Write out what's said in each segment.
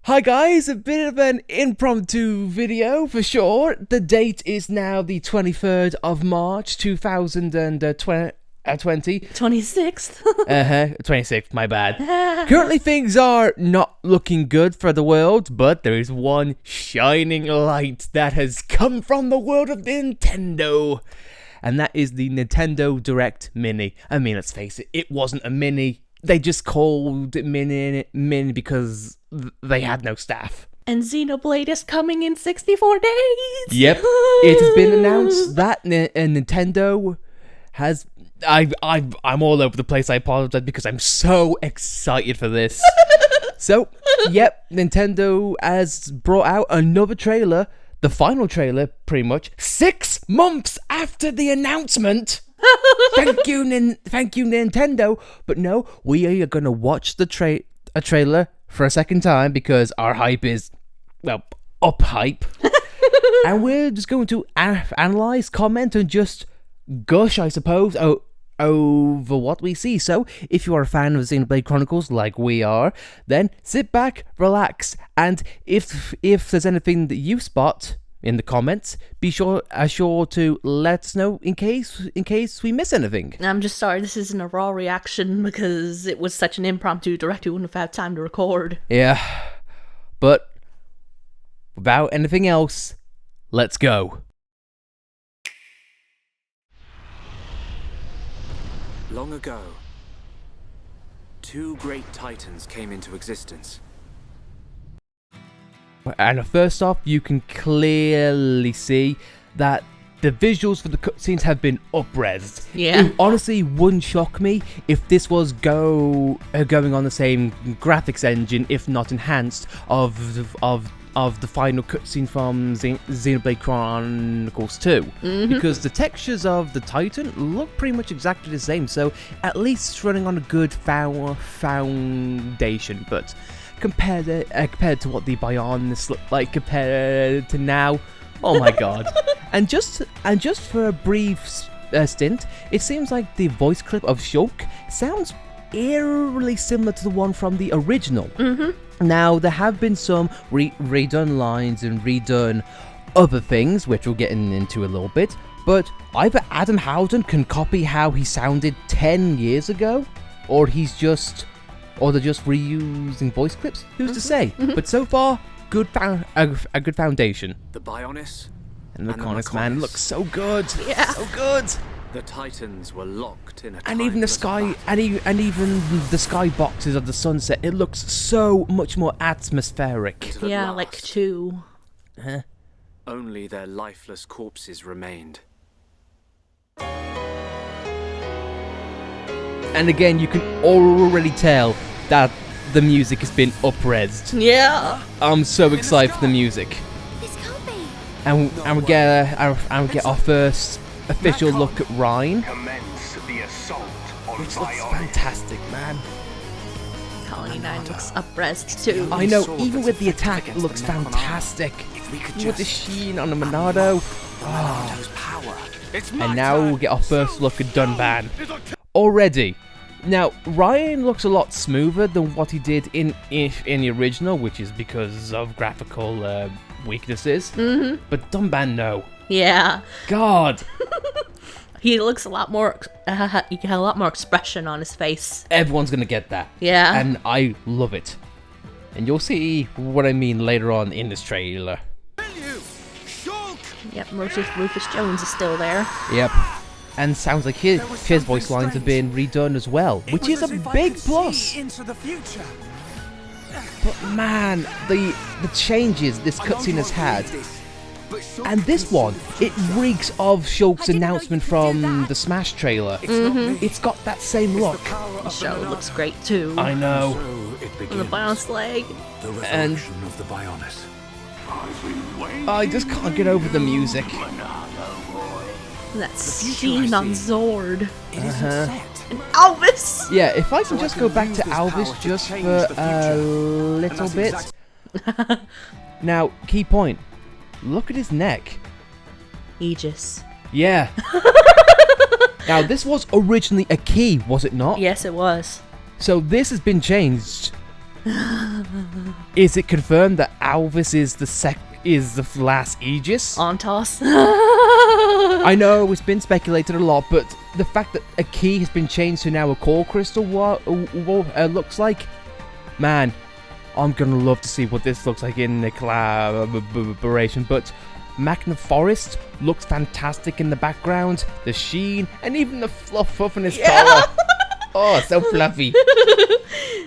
Hi guys, a bit of an impromptu video for sure. The date is now the 23rd of March 2020. 26th. 26th, my bad. Currently things are not looking good for the world, but there is one shining light that has come from the world of Nintendo. And that is the Nintendo Direct Mini. I mean, let's face it, it wasn't a mini. They just called it mini because they had no staff. And Xenoblade is coming in 64 days. Yep, it has been announced that Nintendo has... I'm all over the place. I apologize because I'm so excited for this. So, yep, Nintendo has brought out another trailer, the final trailer, pretty much, 6 months after the announcement. Thank you, Nintendo. But no, we are gonna watch the trailer for a second time because our hype is, well, up hype. And we're just going to analyze, comment, and just gush, I suppose, over what we see. So, if you are a fan of Xenoblade Chronicles like we are, then sit back, relax, and if there's anything that you spot in the comments, be sure to let us know in case we miss anything. I'm just sorry this isn't a raw reaction because it was such an impromptu direct we wouldn't have had time to record. Yeah, but without anything else, let's go. Long ago, 2 great titans came into existence. And first off, you can clearly see that the visuals for the cutscenes have been up-resed. Yeah. It honestly wouldn't shock me if this was going on the same graphics engine, if not enhanced, of the final cutscene from Xenoblade Chronicles 2. Mm-hmm. Because the textures of the Titan look pretty much exactly the same, so at least it's running on a good foundation. But compared to what the Bionis look like compared to now, oh my god. and just for a brief stint, it seems like the voice clip of Shulk sounds eerily similar to the one from the original. Mm-hmm. Now, there have been some redone lines and redone other things, which we'll get into a little bit, but either Adam Howden can copy how he sounded 10 years ago, or they're just reusing voice clips. Who's to say? But so far, a good foundation. The Bionis and the Chronicles, man, looks so good. Yeah. So good. The Titans were locked in a And even the sky, and even the sky boxes of the sunset, it looks so much more atmospheric. Yeah, like 2. Huh? Only their lifeless corpses remained. And again, you can already tell that the music has been up-resed. Yeah. I'm so excited for the music. This can't be. And we get our first official look at Ryan, which looks fantastic, man. Colony 9 looks up-resed too. I know, even with the attack, it looks fantastic. With the sheen on the Monado. And now we get our first look at Dunban. Already. Now, Ryan looks a lot smoother than what he did in the original, which is because of graphical weaknesses. Mm-hmm. But Dunban, no. Yeah. God. He looks a lot more, he got a lot more expression on his face. Everyone's gonna get that. Yeah. And I love it. And you'll see what I mean later on in this trailer. Yep, Rufus Jones is still there. Yep. And sounds like his voice lines have been redone as well, which is a big plus. But man, the changes this cutscene has had, and this one, it reeks of Shulk's announcement from the Smash trailer. Mm-hmm. It's got that same look. The show looks great too. I know. And the Bionis leg. And I just can't get over the music. That scene on Zord. Uh-huh. And Alvis! Yeah, if I can just go back to Alvis just for a little bit. Now, key point. Look at his neck. Aegis. Yeah. Now, this was originally a key, was it not? Yes, it was. So this has been changed Is it confirmed that Alvis is the last Aegis? Ontos. I know it's been speculated a lot, but the fact that a key has been changed to now a core crystal, what looks like, man, I'm gonna love to see what this looks like in the collaboration. But Magna Forest looks fantastic in the background, the sheen, and even the fluff in his collar. Oh, so fluffy.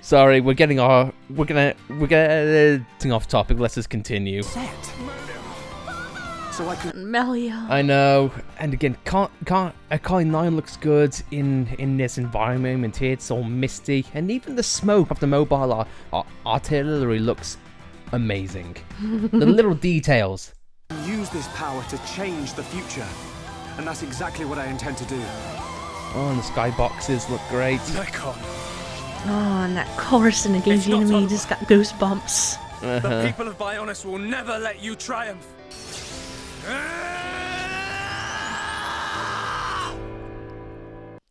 Sorry, we're getting off topic. Let's just continue. So I can. Melia. I know, and again, Akali 9 looks good in this environment here. It's all misty, and even the smoke of the mobile artillery looks amazing. The little details. Use this power to change the future, and that's exactly what I intend to do. Oh, and the skyboxes look great. Oh, and that chorus in Against the Enemy just got goosebumps. The people of Bionis will never let you triumph.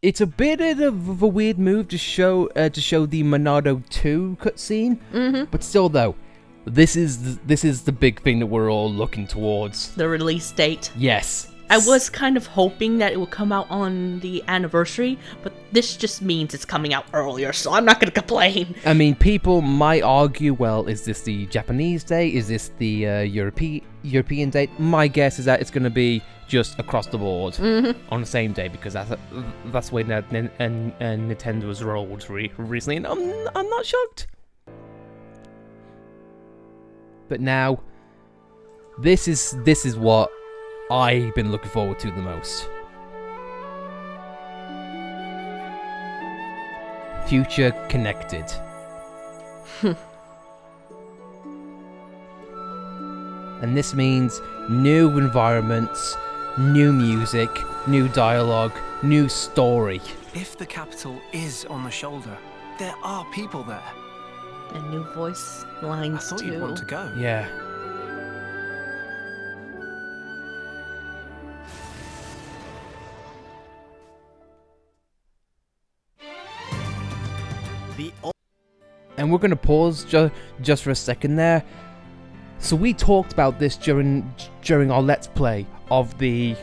It's a bit of a weird move to show the Monado 2 cutscene, but still though, this is the big thing that we're all looking towards. The release date. Yes. I was kind of hoping that it would come out on the anniversary, but this just means it's coming out earlier, so I'm not going to complain. I mean, people might argue, well, is this the Japanese date? Is this the European date? My guess is that it's going to be just across the board on the same day, because that's the way Nintendo was rolled recently, and I'm not shocked. But now, this is what I've been looking forward to the most. Future connected. And this means new environments, new music, new dialogue, new story. If the capital is on the shoulder, there are people there. And new voice lines I thought too. you'd want to go. Yeah. And we're going to pause just for a second there. So we talked about this during our Let's Play of the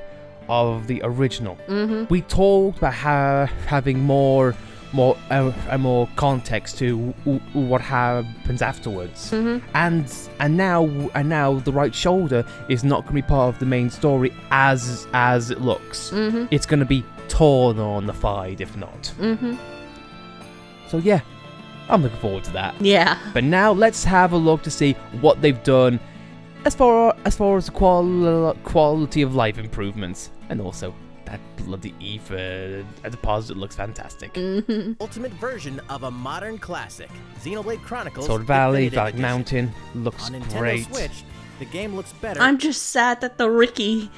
original. We talked about having more context to what happens afterwards. And now the right shoulder is not going to be part of the main story as it looks. It's going to be torn or nullified if not. So yeah, I'm looking forward to that. Yeah. But now let's have a look to see what they've done as far as the quality of life improvements, and also that bloody ether deposit looks fantastic. Ultimate version of a modern classic, Xenoblade Chronicles. Sword Valley, Definitive Valley Edition. Mountain looks On Nintendo great. Switch, the game looks better. I'm just sad that the Ricky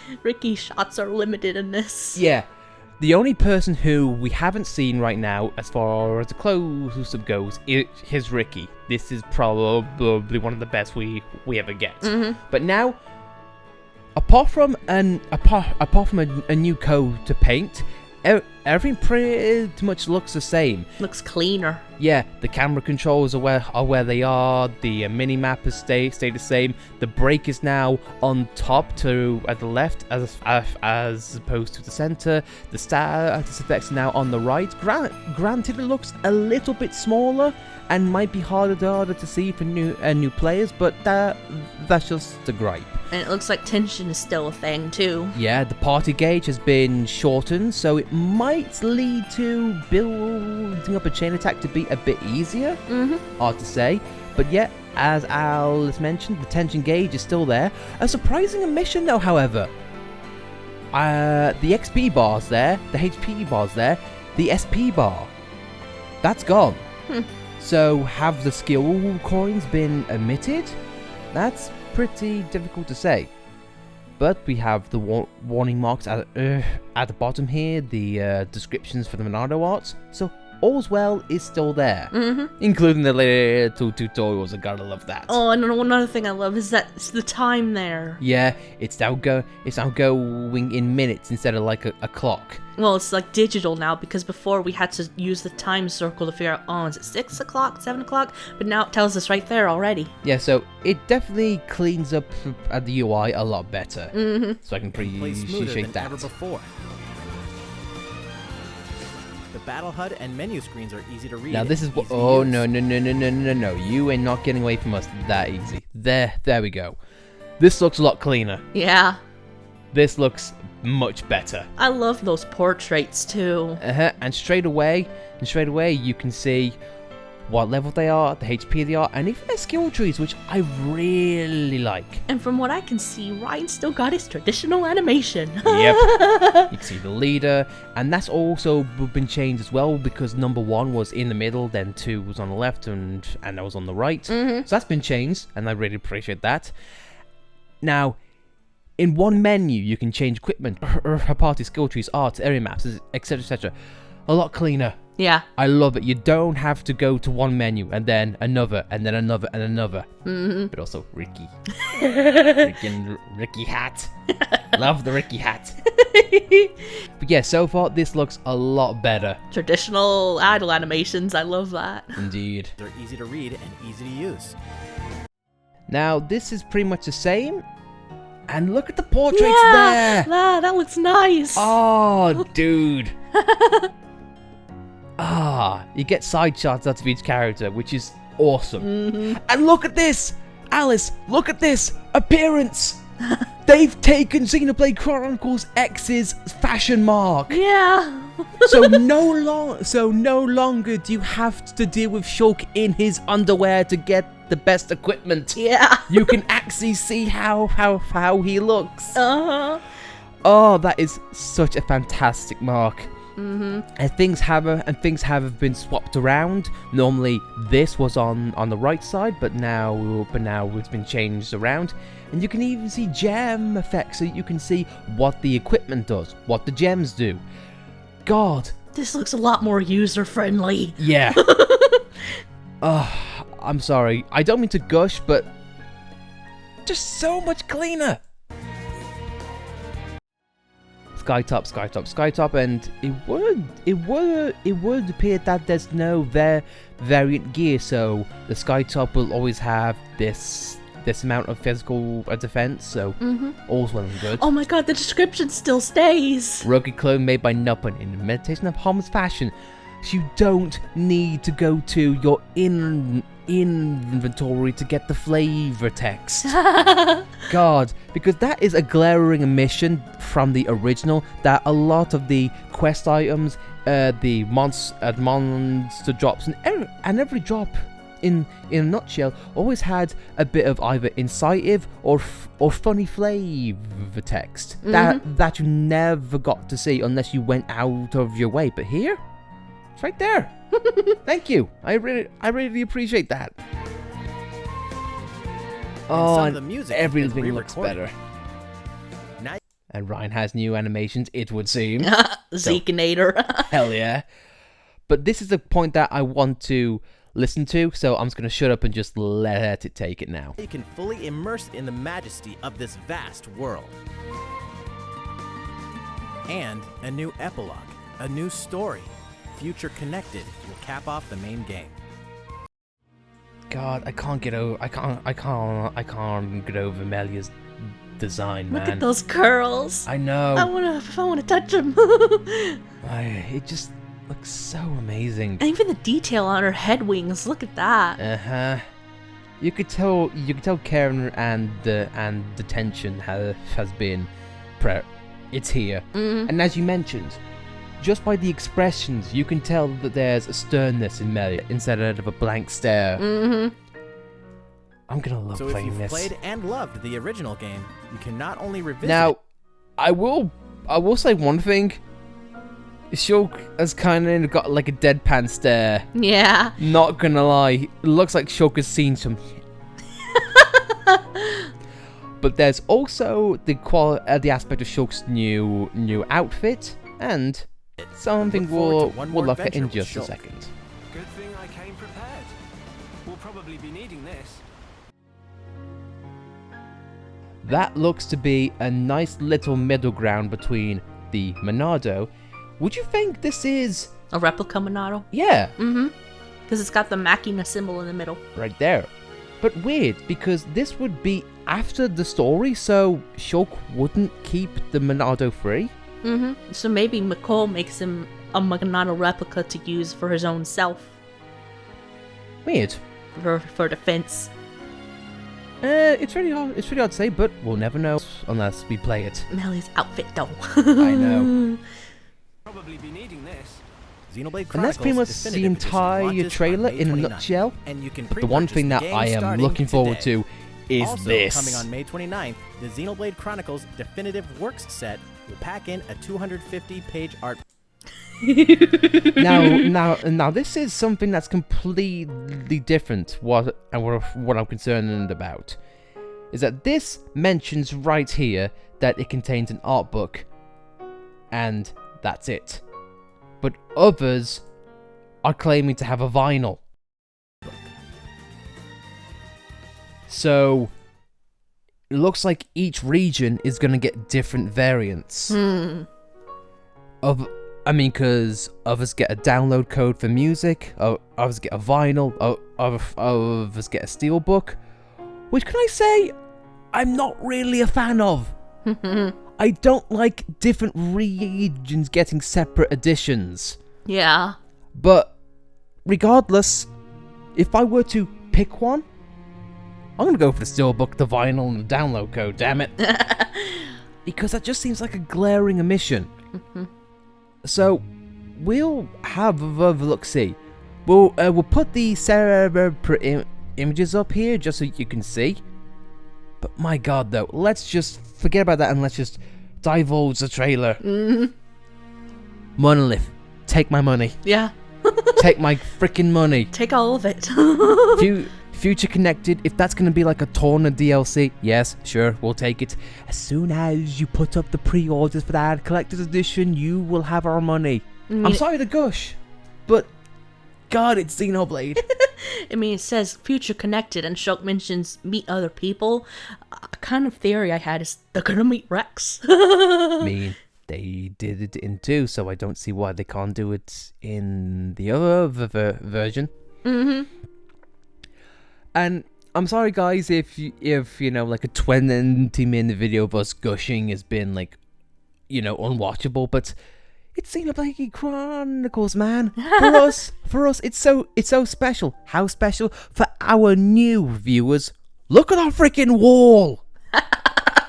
shots are limited in this. Yeah. The only person who we haven't seen right now, as far as the close-up goes, is Ricky. This is probably one of the best we ever get. But now, apart from a new code to paint, everything pretty much looks the same. Looks cleaner. Yeah, the camera controls are where they are. The mini-map has stayed the same. The brake is now on top to at the left as opposed to the center. The status effects are now on the right. Granted, it looks a little bit smaller and might be harder to see for new players, but that's just the gripe. And it looks like tension is still a thing too. Yeah, the party gauge has been shortened, so it might lead to building up a chain attack to be a bit easier. Hard to say. But yeah, as Alice mentioned, the tension gauge is still there. A surprising omission though, however. The XP bar's there, the HP bar's there, the SP bar, that's gone. So have the skill coins been omitted? That's pretty difficult to say. But we have the warning marks at the bottom here, the descriptions for the Monado arts. So all's well is still there, including the little tutorials. I gotta love that. Oh, and another thing I love is that it's the time there. Yeah, it's now going in minutes instead of like a clock. Well, it's like digital now, because before we had to use the time circle to figure out, oh, is it 6 o'clock, 7 o'clock? But now it tells us right there already. Yeah, so it definitely cleans up the UI a lot better. So I can Plays smoother appreciate than that. ever before. The battle HUD and menu screens are easy to read. Now this is and what. easy to Oh use. no! You ain't not getting away from us that easy. There we go. This looks a lot cleaner. Yeah. This looks much better. I love those portraits too. And straight away, you can see what level they are, the HP they are, and even their skill trees, which I really like. And from what I can see, Ryan still got his traditional animation. Yep. You can see the leader, and that's also been changed as well, because number 1 was in the middle, then 2 was on the left, and I was on the right. So that's been changed, and I really appreciate that. Now, in one menu, you can change equipment, her party, skill trees, art, area maps, etc, etc. A lot cleaner. Yeah. I love it. You don't have to go to one menu and then another and then another and another. But also Ricky. Ricky hat. Love the Ricky hat. But yeah, so far this looks a lot better. Traditional idle animations, I love that. Indeed. They're easy to read and easy to use. Now this is pretty much the same. And look at the portraits Yeah, there. that looks nice. Oh, dude. You get side shots out of each character, which is awesome. And look at this! Alice, look at this! Appearance! They've taken Xenoblade Chronicles X's fashion mark! Yeah. So no longer do you have to deal with Shulk in his underwear to get the best equipment. Yeah. You can actually see how he looks. Uh-huh. Oh, that is such a fantastic mark. And things have been swapped around. Normally this was on the right side, but now it's been changed around. And you can even see gem effects, so you can see what the equipment does, what the gems do. God. This looks a lot more user-friendly. Yeah. I'm sorry. I don't mean to gush, but just so much cleaner. Skytop, and it would appear that there's no variant gear, so the Skytop will always have this amount of physical defense, so all's well and good. Oh my god, the description still stays. Rugged clone made by Nuppin in imitation of harmless fashion. So you don't need to go to your inventory to get the flavor text. God, because that is a glaring omission from the original, that a lot of the quest items, the monster drops, and every drop in a nutshell always had a bit of either incisive or funny flavor text that you never got to see unless you went out of your way. But here, it's right there. Thank you. I really appreciate that. Oh, some of and the music has been everything looks re-recorded. better. And Ryan has new animations, it would seem. Zekinator. Hell yeah. But this is the point that I want to listen to, so I'm just going to shut up and just let it take it now. You can fully immerse in the majesty of this vast world. And a new epilogue, a new story, future connected, will cap off the main game. God, I can't get over Melia's design, man. Look at those curls. I know. I wanna touch them. It just looks so amazing. And even the detail on her head wings. Look at that. You could tell Karen and the tension has been it's here. And as you mentioned, just by the expressions, you can tell that there's a sternness in Melia instead of a blank stare. I'm gonna love So if playing you've this. played and loved the original game, you can not only revisit Now, I will say one thing. Shulk has kind of got like a deadpan stare. Yeah. Not gonna lie, it looks like Shulk has seen some. But there's also the aspect of Shulk's new outfit and something Look forward we'll to one more look at in adventure with just a Shulk. second. Good thing I came prepared. We'll probably be needing this. That looks to be a nice little middle ground between the Monado. Would you think this is... A replica Monado? Yeah, Because it's got the Machina symbol in the middle. right there. But weird, because this would be after the story, so Shulk wouldn't keep the Monado free? So maybe McCall makes him a Monado replica to use for his own self. Weird. For defense. It's really hard to say, but we'll never know unless we play it. Melly's outfit though. I know. Probably be needing this. Xenoblade And that's pretty Chronicles much Definitive the Edition entire launches trailer on May in a 29th, nutshell. and you can But the one pre-purchase thing the that game I am starting looking forward today. to is Also this. coming on May 29th, the Xenoblade Chronicles Definitive Works set will pack in a 250-page art. Now, this is something that's completely different. What I'm concerned about is that this mentions right here that it contains an art book, and that's it. But others are claiming to have a vinyl. So it looks like each region is going to get different variants. Because others get a download code for music, others get a vinyl, others get a steelbook, which can I say, I'm not really a fan of. I don't like different regions getting separate editions. Yeah. But regardless, if I were to pick one, I'm going to go for the steelbook, the vinyl, and the download code, damn it. Because that just seems like a glaring omission. So, we'll have a look-see. We'll put the separate images up here just so you can see. But my god, though, let's just forget about that and let's just divulge the trailer. Monolith, take my money. Yeah. Take my freaking money. Take all of it. Future Connected, if that's going to be like a Torna DLC, yes, sure, we'll take it. As soon as you put up the pre-orders for that collector's edition, you will have our money. I'm sorry to gush, but god, it's Xenoblade. I mean, it says Future Connected, and Shulk mentions meet other people. A kind of theory I had is they're gonna meet Rex. I mean, they did it in 2, so I don't see why they can't do it in the other version. And I'm sorry, guys, if you know, like a 20-minute video of us gushing has been like, you know, unwatchable, but it's Xenoblade Chronicles, man. For us, it's so special. How special? For our new viewers, look at our freaking wall.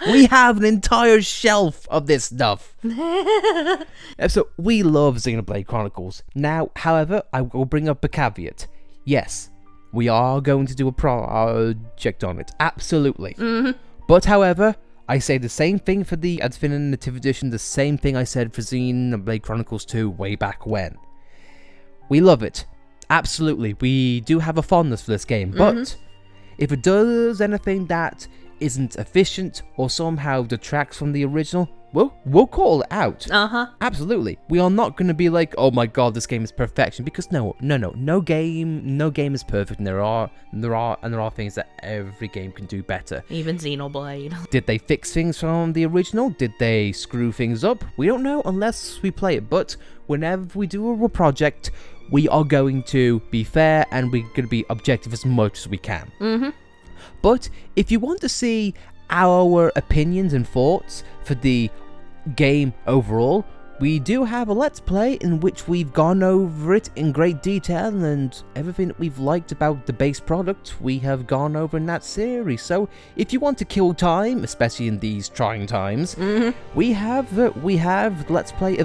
We have an entire shelf of this stuff. So we love Xenoblade Chronicles. Now, however, I will bring up a caveat. Yes, we are going to do a project on it. Absolutely. But however, I say the same thing for the Definitive Edition, the same thing I said for Xenoblade Chronicles 2 way back when. We love it. Absolutely. We do have a fondness for this game. But if it does anything that isn't efficient or somehow detracts from the original, we'll call it out. Absolutely. We are not going to be like, oh my god, this game is perfection, because no game is perfect, and there are things that every game can do better. Even Xenoblade. Did they fix things from the original? Did they screw things up? We don't know unless we play it, but whenever we do a project, we are going to be fair and we're going to be objective as much as we can. But if you want to see our opinions and thoughts for the game overall, we do have a Let's Play in which we've gone over it in great detail, and everything that we've liked about the base product we have gone over in that series. So if you want to kill time, especially in these trying times, we have Let's Play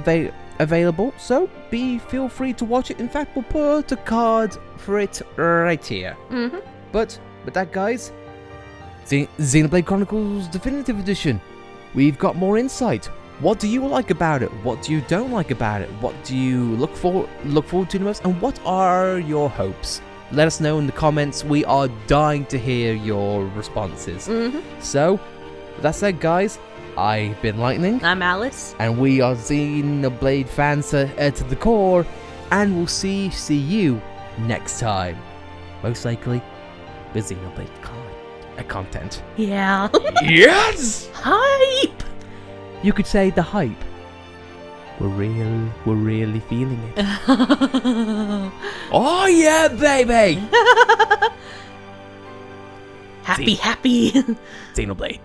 available, so feel free to watch it. In fact, we'll put a card for it right here. But with that, guys, Xenoblade Chronicles Definitive Edition, we've got more insight. What do you like about it? What do you don't like about it? What do you look forward to the most? And what are your hopes? Let us know in the comments. We are dying to hear your responses. So, with that said, guys, I've been Lightning, I'm Alice. and we are Xenoblade fans to the core, and we'll see you next time. Most likely, with Xenoblade content. Yeah. Yes! Hype! You could say the hype. We're really feeling it. Oh yeah, baby! Happy. Xenoblade.